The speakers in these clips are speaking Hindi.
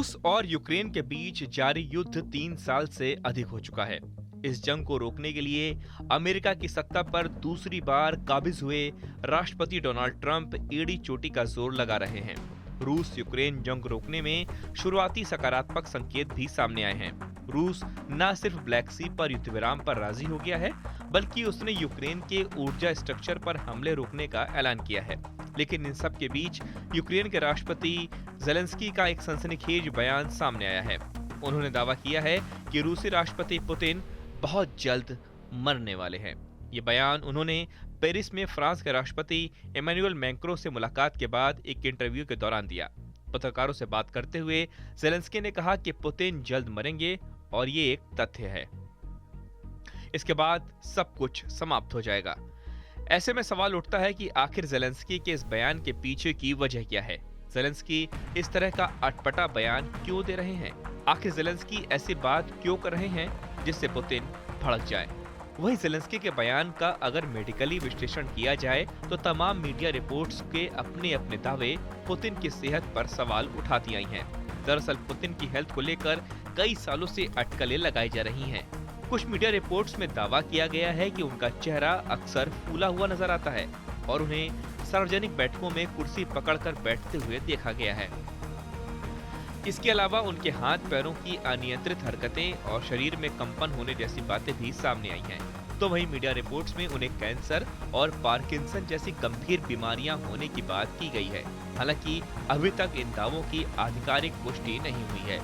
रूस और यूक्रेन के बीच जारी युद्ध 3 साल से अधिक हो चुका है। इस जंग को रोकने के लिए अमेरिका की सत्ता पर दूसरी बार काबिज हुए राष्ट्रपति डोनाल्ड ट्रंप एड़ी चोटी का जोर लगा रहे हैं। रूस यूक्रेन जंग रोकने में शुरुआती सकारात्मक संकेत भी सामने आए हैं। रूस न सिर्फ ब्लैक सी पर युद्ध विराम पर राजी हो गया है, बल्कि उसने यूक्रेन के ऊर्जा स्ट्रक्चर पर हमले रोकने का ऐलान किया है। लेकिन इन सब के बीच यूक्रेन के राष्ट्रपति जेलेंस्की का एक सनसनीखेज बयान सामने आया है। उन्होंने दावा किया है कि रूसी राष्ट्रपति पुतिन बहुत जल्द मरने वाले हैं। ये बयान उन्होंने पेरिस में फ्रांस के राष्ट्रपति इमैनुअल मैक्रों से मुलाकात के बाद एक इंटरव्यू के दौरान दिया। पत्रकारों से बात करते हुए जेलेंस्की ने कहा कि पुतिन जल्द मरेंगे और ये एक तथ्य है। इसके बाद सब कुछ समाप्त हो जाएगा। ऐसे में सवाल उठता है कि आखिर जेलेंस्की के इस बयान के पीछे की वजह क्या है। जेलेंस्की इस तरह का अटपटा बयान क्यों दे रहे हैं? आखिर जेलेंस्की ऐसी बात क्यों कर रहे हैं जिससे पुतिन भड़क जाए? वहीं जेलेंस्की के बयान का अगर मेडिकली विश्लेषण किया जाए तो तमाम मीडिया रिपोर्ट्स के अपने अपने दावे पुतिन की सेहत पर सवाल उठाती आई हैं। दरअसल पुतिन की हेल्थ को लेकर कई सालों से अटकलें लगाई जा रही हैं। कुछ मीडिया रिपोर्ट्स में दावा किया गया है कि उनका चेहरा अक्सर फूला हुआ नजर आता है और उन्हें सार्वजनिक बैठकों में कुर्सी पकड़कर बैठते हुए देखा गया है। इसके अलावा उनके हाथ पैरों की अनियंत्रित हरकतें और शरीर में कंपन होने जैसी बातें भी सामने आई हैं। तो वहीं मीडिया रिपोर्ट्स में उन्हें कैंसर और पार्किंसन जैसी गंभीर बीमारियां होने की बात की गई है। हालांकि अभी तक इन दावों की आधिकारिक पुष्टि नहीं हुई है।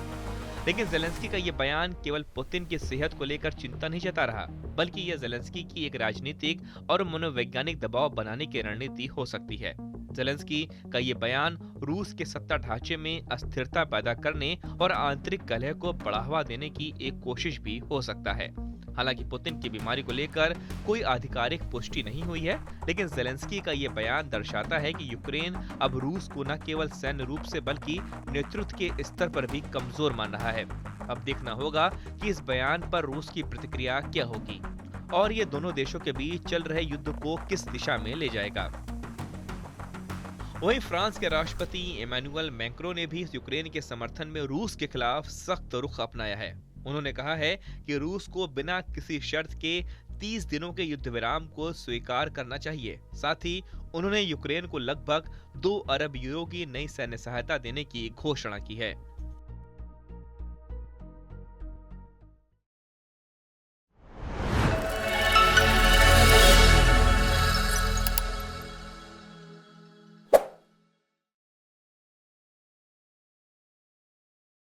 लेकिन जेलेंस्की का ये बयान केवल पुतिन की सेहत को लेकर चिंता नहीं जता रहा, बल्कि यह जेलेंस्की की एक राजनीतिक और मनोवैज्ञानिक दबाव बनाने की रणनीति हो सकती है। जेलेंस्की का ये बयान रूस के सत्ता ढांचे में अस्थिरता पैदा करने और आंतरिक कलह को बढ़ावा देने की एक कोशिश भी हो सकता है। हालांकि पुतिन की बीमारी को लेकर कोई आधिकारिक पुष्टि नहीं हुई है, लेकिन जेलेंस्की का ये बयान दर्शाता है कि यूक्रेन अब रूस को न केवल सैन्य रूप से बल्कि नेतृत्व के स्तर पर भी कमजोर मान रहा है। अब देखना होगा कि इस बयान पर रूस की प्रतिक्रिया क्या होगी और ये दोनों देशों के बीच चल रहे युद्ध को किस दिशा में ले जाएगा। वहीं फ्रांस के राष्ट्रपति इमैनुअल मैक्रों ने भी यूक्रेन के समर्थन में रूस के खिलाफ सख्त रुख अपनाया है। उन्होंने कहा है कि रूस को बिना किसी शर्त के 30 दिनों के युद्ध विराम को स्वीकार करना चाहिए। साथ ही उन्होंने यूक्रेन को लगभग 2 अरब यूरो की नई सैन्य सहायता देने की घोषणा की है।